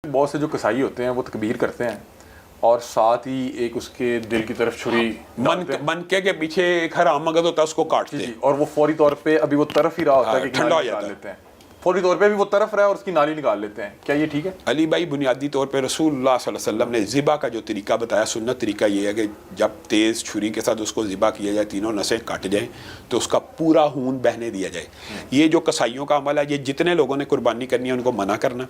بہت سے جو کسائی ہوتے ہیں وہ تکبیر کرتے ہیں اور ساتھ ہی ایک اس کے دل کی طرف چھری منکے کے پیچھے ایک حرام مغز ہوتا ہے اس کو کاٹتے ہیں اور وہ فوری طور پہ ابھی وہ طرف ہی رہا ہوتا ہے کہ ٹھنڈا ہو نالی جاتا نکال ہے، لیتے ہیں، فوری طور پہ بھی وہ طرف رہا ہے اور اس کی نالی نکال لیتے ہیں. کیا یہ ٹھیک ہے؟ علی بھائی بنیادی طور پہ رسول اللہ صلی اللہ علیہ وسلم نے ذبح کا جو طریقہ بتایا، سنت طریقہ یہ ہے کہ جب تیز چھری کے ساتھ اس کو ذبح کیا جائے، تینوں نسیں کاٹ جائیں تو اس کا پورا خون بہنے دیا جائے. یہ جو کسائیوں کا عمل ہے، یہ جتنے لوگوں نے قربانی کرنی ہے ان کو منع کرنا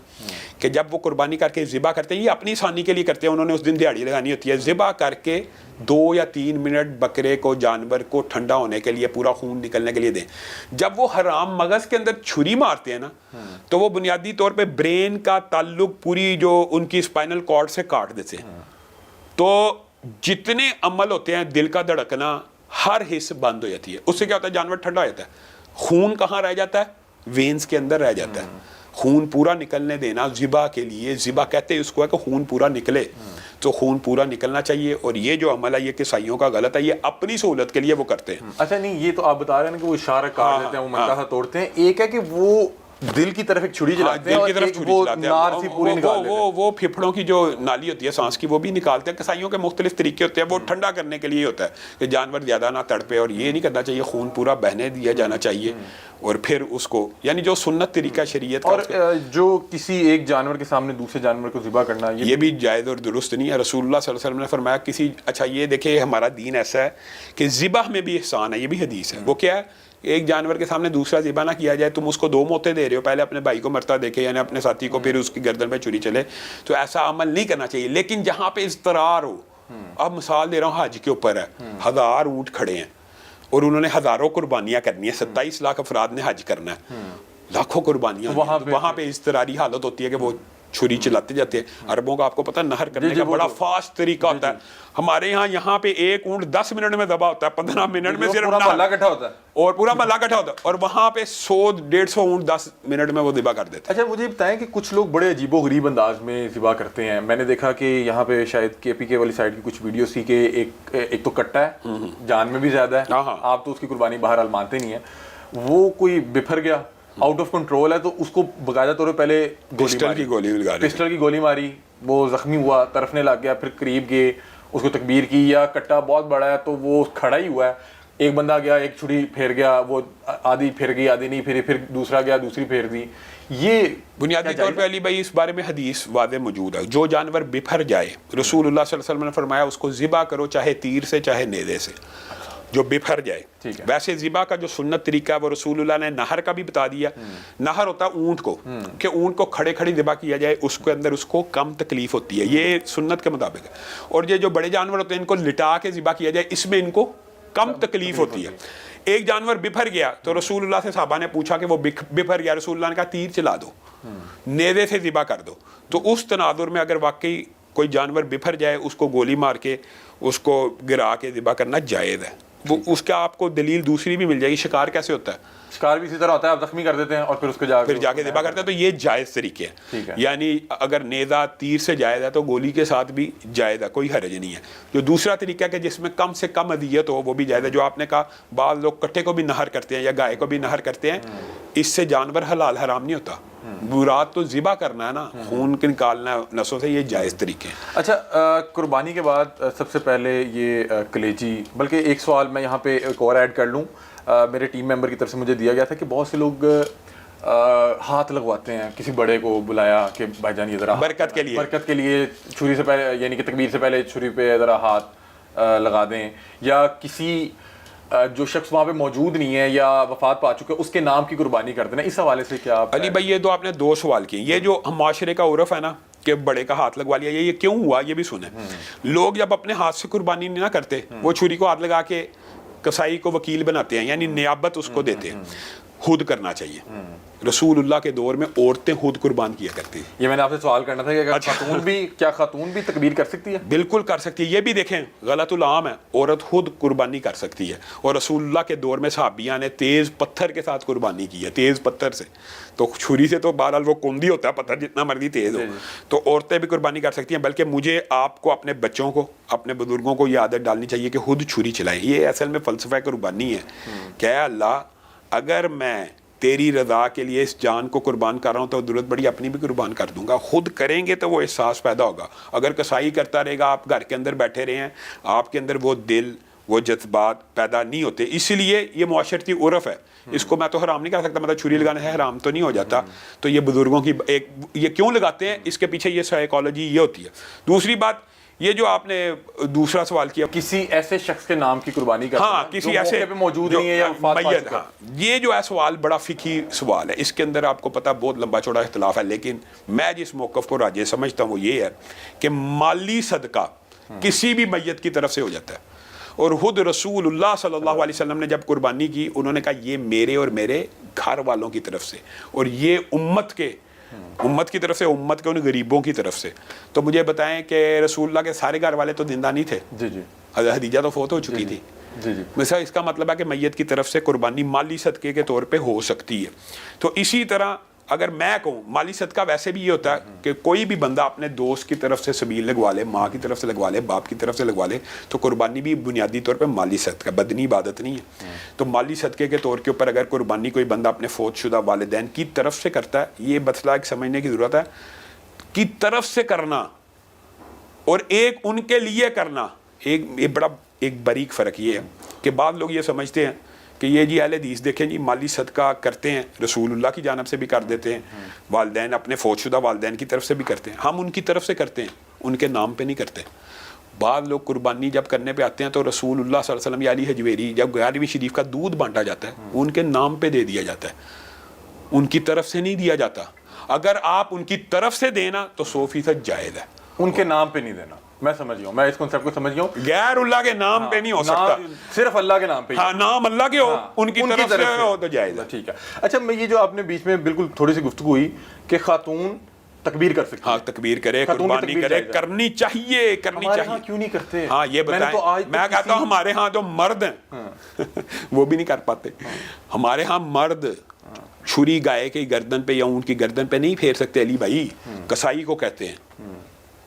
کہ جب وہ قربانی کر کے ذبح کرتے ہیں، یہ اپنی آسانی کے لیے کرتے ہیں، انہوں نے اس دن دیہڑی لگانی ہوتی ہے، ذبح کر کے 2 یا 3 منٹ بکرے کو، جانور کو ٹھنڈا ہونے کے لیے، پورا خون نکلنے کے لیے دیں. جب وہ حرام مغز کے اندر چھری مارتے ہیں نا تو وہ بنیادی طور پہ برین کا تعلق پوری جو ان کی اسپائنل کارڈ سے کاٹ دیتے ہیں. تو جتنے عمل ہوتے ہیں، دل کا دھڑکنا، ہر حص بند ہو جاتی ہے. اس سے کیا ہوتا ہے؟ جانور ٹھنڈا ہو جاتا ہے. خون کہاں رہ جاتا ہے؟ وینز کے اندر رہ جاتا ہے. خون پورا نکلنے دینا ذبح کے لیے، ذبح کہتے ہیں اس کو ہے کہ خون پورا نکلے، تو خون پورا نکلنا چاہیے. اور یہ جو عمل ہے یہ کسائیوں کا غلط ہے، یہ اپنی سہولت کے لیے وہ کرتے ہیں. اچھا نہیں، یہ تو آپ بتا رہے ہیں کہ وہ اشارہ کاٹ دیتے ہیں، وہ منکا سا توڑتے ہیں. ایک ہے کہ وہ دل کی طرف ایک چھری چلاتے ہیں اور ایک وہ نار سی پوری نکال لیتے ہیں. وہ پھپھڑوں کی جو نالی ہوتی ہے سانس کی، وہ بھی نکالتے ہیں. کسائیوں کے مختلف طریقے ہوتے ہیں، وہ ٹھنڈا کرنے کے لیے ہوتا ہے کہ جانور زیادہ نہ تڑپے، اور یہ نہیں کرنا چاہیے، خون پورا بہنے دیا جانا چاہیے. اور پھر اس کو یعنی جو سنت طریقہ شریعت کا، اور جو کسی ایک جانور کے سامنے دوسرے جانور کو ذبح کرنا، یہ بھی جائز اور درست نہیں ہے. رسول اللہ صلی اللہ علیہ وسلم نے فرمایا اچھا یہ دیکھیں ہمارا دین ایسا ہے کہ ذبح میں بھی احسان ہے. یہ بھی حدیث ہے. وہ کیا ہے؟ ایک جانور کے سامنے دوسرا ذبح نہ کیا جائے. تم اس کو 2 موتیں دے رہے ہو، پہلے اپنے بھائی کو مرتا دیکھے یعنی اپنے ساتھی کو، پھر اس کی گردن پہ چھری چلے. تو ایسا عمل نہیں کرنا چاہیے. لیکن جہاں پہ اضطرار ہو، اب مثال دے رہا ہوں، حج کے اوپر ہے، 1000 اونٹ کھڑے ہیں اور انہوں نے ہزاروں قربانیاں کرنی ہیں، 27 لاکھ افراد نے حج کرنا ہے، لاکھوں قربانیاں. وہاں پہ اضطراری حالت ہوتی ہے کہ وہ چھری چلاتے جاتے ہیں. عربوں کا آپ کو پتہ ہے نہر کرنے کا بڑا فاسٹ طریقہ ہوتا ہے. ہمارے یہاں پہ ایک اونٹ 10 منٹ میں ذبح ہوتا ہے، 15 منٹ میں صرف پورا محلہ اکٹھا ہوتا ہے، اور پورا محلہ اکٹھا ہوتا ہے. اور وہاں پہ 100-150 اونٹ 10 منٹ میں وہ ذبح کر دیتے ہیں. اچھا مجھے بتائیں کہ کچھ لوگ بڑے عجیب و غریب انداز میں ذبح کرتے ہیں. میں نے دیکھا کہ یہاں پہ شاید کے پی کے والی سائڈ کی کچھ ویڈیوز تھی کہ ایک تو کٹا ہے، جان میں بھی زیادہ ہے، آپ تو اس کی قربانی بہرحال مانتے نہیں ہیں. وہ کوئی بپھر گیا، آؤٹ آف کنٹرول ہے، تو اس کو باقاعدہ طور پہ پہلے پسٹل کی گولی ماری، وہ زخمی ہوا، تڑپنے لگ گیا، پھر قریب گئے، اس کو تکبیر کی. یا کٹا بہت بڑا ہے تو وہ کھڑا ہی ہوا ہے، ایک بندہ گیا، ایک چھری پھیر گیا، وہ آدھی پھر گئی، آدھی نہیں پھری، پھر دوسرا گیا، دوسری پھیر دی. یہ بنیادی طور پہ علی بھائی اس بارے میں حدیث واضح موجود ہے. جو جانور بپھر جائے، رسول اللہ صلی اللہ علیہ وسلم نے فرمایا اس کو ذبح کرو، چاہے تیر سے چاہے نیزے سے، جو بپھر جائے. ویسے ذبح کا جو سنت طریقہ ہے وہ رسول اللہ نے نہر کا بھی بتا دیا. نہر ہوتا ہے اونٹ کو، کہ اونٹ کو کھڑے کھڑی ذبح کیا جائے، اس کے اندر اس کو کم تکلیف ہوتی ہے، یہ سنت کے مطابق ہے. اور یہ جو بڑے جانور ہوتے ہیں ان کو لٹا کے ذبح کیا جائے، اس میں ان کو کم تکلیف ہوتی ہے. ایک جانور بپھر گیا تو رسول اللہ سے صحابہ نے پوچھا کہ وہ بپھر گیا، رسول اللہ نے کہا تیر چلا دو، نیزے سے ذبح کر دو. تو اس تناظر میں اگر واقعی کوئی جانور بپھر جائے، اس کو گولی مار کے اس کو گرا کے ذبح کرنا جائز ہے. وہ اس کا آپ کو دلیل دوسری بھی مل جائے گی. شکار کیسے ہوتا ہے؟ شکار بھی اسی طرح ہوتا ہے، آپ زخمی کر دیتے ہیں اور پھر اس کو جا کے ذبح کرتے ہیں. تو یہ جائز طریقے ہیں. یعنی اگر نیزہ تیر سے جائز ہے تو گولی کے ساتھ بھی جائز ہے، کوئی حرج نہیں ہے. جو دوسرا طریقہ ہے کہ جس میں کم سے کم اذیت ہو، وہ بھی جائز ہے. جو آپ نے کہا بعض لوگ کٹے کو بھی نہر کرتے ہیں یا گائے کو بھی نہر کرتے ہیں، اس سے جانور حلال حرام نہیں ہوتا. مراد تو ذبح کرنا ہے نا، خون نکالنا ہے نسوں سے، یہ جائز طریقے ہیں. اچھا قربانی کے بعد سب سے پہلے یہ کلیجی، بلکہ ایک سوال میں یہاں پہ ایک اور ایڈ کر لوں. میرے ٹیم ممبر کی طرف سے مجھے دیا گیا تھا کہ بہت سے لوگ ہاتھ لگواتے ہیں، کسی بڑے کو بلایا کہ بھائی جان یہ ذرا برکت کے لیے چھری سے پہلے، یعنی کہ تکبیر سے پہلے چھری پہ ذرا ہاتھ لگا دیں، یا کسی جو شخص وہاں پہ موجود نہیں ہے یا وفات پا چکے اس کے نام کی قربانی کرتے ہیں. اس حوالے سے کیا علی بھائی یہ تو آپ نے 2 سوال کیے. یہ جو معاشرے کا عرف ہے نا کہ بڑے کا ہاتھ لگوا لیا، یہ کیوں ہوا یہ بھی سنیں. لوگ جب اپنے ہاتھ سے قربانی نہیں نہ کرتے، وہ چھری کو ہاتھ لگا کے کسائی کو وکیل بناتے ہیں، یعنی نیابت اس کو دیتے ہیں. خود کرنا چاہیے. رسول اللہ کے دور میں عورتیں خود قربان کیا کرتی ہیں. یہ میں نے آپ سے سوال کرنا تھا کہ کیا خاتون بھی تکبیر کر سکتی ہے؟ بالکل کر سکتی ہے. یہ بھی دیکھیں غلط العام ہے، عورت خود قربانی کر سکتی ہے. اور رسول اللہ کے دور میں صحابیہ نے تیز پتھر کے ساتھ قربانی کی ہے، تیز پتھر سے. تو چھری سے تو بہرحال وہ کندی ہوتا ہے، پتھر جتنا مرضی تیز ہو. تو عورتیں بھی قربانی کر سکتی ہیں. بلکہ مجھے آپ کو اپنے بچوں کو، اپنے بزرگوں کو یہ عادت ڈالنی چاہیے کہ خود چھری چلائیں. یہ اصل میں فلسفہ قربانی ہے کہ اے اللہ، اگر میں تیری رضا کے لیے اس جان کو قربان کر رہا ہوں تو ضرورت پڑی اپنی بھی قربان کر دوں گا. خود کریں گے تو وہ احساس پیدا ہوگا. اگر کسائی کرتا رہے گا, آپ گھر کے اندر بیٹھے رہے ہیں, آپ کے اندر وہ دل, وہ جذبات پیدا نہیں ہوتے. اسی لیے یہ معاشرتی عرف ہے, اس کو میں تو حرام نہیں کر سکتا, مطلب چھری لگانا ہے حرام تو نہیں ہو جاتا. تو یہ بزرگوں کی ایک, یہ کیوں لگاتے ہیں, اس کے پیچھے یہ سائیکالوجی یہ ہوتی ہے. دوسری بات یہ جو آپ نے دوسرا سوال کیا, کسی ایسے شخص کے نام کی قربانی کرتے ہاں ہیں کسی جو ایسے موقع پہ موجود نہیں ہے یا وفات پا میت, چکا ہے. ہاں یہ جو ہے سوال بڑا فقہی سوال ہے. اس کے اندر آپ کو پتہ بہت لمبا چوڑا اختلاف ہے, لیکن میں جس موقف کو راجح سمجھتا ہوں وہ یہ ہے کہ مالی صدقہ کسی بھی میت کی طرف سے ہو جاتا ہے. اور خود رسول اللہ صلی اللہ علیہ وسلم نے جب قربانی کی, انہوں نے کہا یہ میرے اور میرے گھر والوں کی طرف سے, اور یہ امت کی طرف سے, امت کے ان غریبوں کی طرف سے. تو مجھے بتائیں کہ رسول اللہ کے سارے گھر والے تو زندہ نہیں تھے, جی جی, خدیجہ تو فوت ہو چکی تھی. جی جی, مثلا اس کا مطلب ہے کہ میت کی طرف سے قربانی مالی صدقے کے طور پہ ہو سکتی ہے. تو اسی طرح اگر میں کہوں مالی صدقہ ویسے بھی یہ ہوتا ہے کہ کوئی بھی بندہ اپنے دوست کی طرف سے سبیل لگوا لے, ماں کی طرف سے لگوا لے, باپ کی طرف سے لگوا لے, تو قربانی بھی بنیادی طور پہ مالی صدقہ, بدنی عبادت نہیں ہے. تو مالی صدقے کے طور کے اوپر اگر قربانی کوئی بندہ اپنے فوت شدہ والدین کی طرف سے کرتا ہے, یہ مسئلہ ایک سمجھنے کی ضرورت ہے. کی طرف سے کرنا اور ایک ان کے لیے کرنا, ایک باریک فرق یہ ہے کہ بعض لوگ یہ سمجھتے ہیں کہ یہ جی اہل حدیث دیکھیں جی مالی صدقہ کرتے ہیں, رسول اللہ کی جانب سے بھی کر دیتے ہیں, والدین اپنے فوت شدہ والدین کی طرف سے بھی کرتے ہیں. ہم ان کی طرف سے کرتے ہیں, ان کے نام پہ نہیں کرتے. بعض لوگ قربانی جب کرنے پہ آتے ہیں تو رسول اللہ صلی اللہ علیہ وسلم یا علی حجویری, جب 11ویں شریف کا دودھ بانٹا جاتا ہے ان کے نام پہ دے دیا جاتا ہے, ان کی طرف سے نہیں دیا جاتا. اگر آپ ان کی طرف سے دینا تو 100% جائز ہے, ان کے نام پہ نہیں دینا. میں سمجھ گیا ہوں, میں اس کنسیپٹ کو سمجھ گیا ہوں. غیر اللہ کے نام پہ نہیں ہو سکتا, صرف اللہ کے نام پہ. ہاں نام اللہ کے ہو, ان کی طرف سے ہو تو جائز ہے. ٹھیک ہے. اچھا, میں یہ جو آپ نے بیچ میں بالکل تھوڑی سی گفتگو ہوئی کہ خاتون تکبیر کر سکتی ہے. ہاں تکبیر کرے, قربانی کرے, کرنی چاہیے, کرنی چاہیے. ہاں کیوں نہیں کرتے؟ ہاں یہ بتائیں, میں کہتا ہوں ہمارے ہاں جو مرد ہیں وہ بھی نہیں کر پاتے. ہمارے ہاں مرد چھری گائے کی گردن پہ یا اونٹ کی گردن پہ نہیں پھیر سکتے علی بھائی, کسائی کو کہتے ہیں.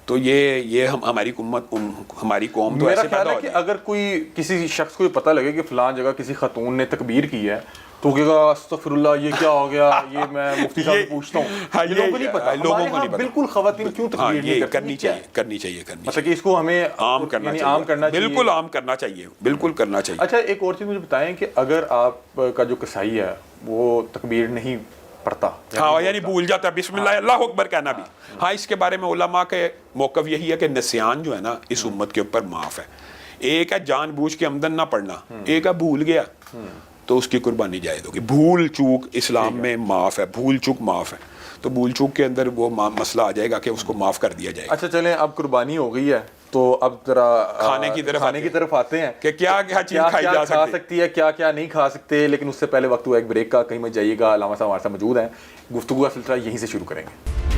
تو یہ ہماری امت, ہماری قوم تو ایسے پیدا ہو کہ اگر کوئی کسی شخص کو پتہ لگے کہ فلان جگہ کسی خاتون نے تکبیر کی ہے تو کہے گا استغفر اللہ یہ کیا ہو گیا, یہ میں مفتی صاحب سے پوچھتا ہوں. لوگوں کو نہیں پتا, لوگوں کو نہیں پتا بالکل خواتین کیوں تکبیر نہیں کرنی چاہیے, کرنی چاہیے, مطلب کہ اس کو ہمیں عام کرنا چاہیے, بالکل عام کرنا چاہیے, بالکل کرنا چاہیے. اچھا ایک اور چیز مجھے بتائیں کہ اگر آپ کا جو کسائی ہے وہ تکبیر نہیں پڑھتا, ہاں یعنی بھول جاتا ہے بسم اللہ اللہ اکبر کہنا بھی, ہاں اس کے بارے میں علماء کے موقف یہی ہے کہ نسیان جو ہے نا اس امت کے اوپر معاف ہے. ایک ہے جان بوجھ کے عمدن نہ پڑھنا, ایک ہے بھول گیا تو اس کی قربانی جائز ہوگی. بھول چوک اسلام میں معاف ہے, بھول چوک معاف ہے. تو بھول چوک کے اندر وہ مسئلہ آ جائے گا کہ اس کو معاف کر دیا جائے گا. اچھا چلیں, اب قربانی ہو گئی ہے تو اب ذرا کھانے کی طرف آتے ہیں کہ کیا چیز کھائی جا سکتی ہے, کیا کیا نہیں کھا سکتے. لیکن اس سے پہلے وقت ہوا ایک بریک کا, کہیں مت جائیے گا, علامہ صاحب ہمارے ساتھ موجود ہیں, گفتگو کا سلسلہ یہیں سے شروع کریں گے.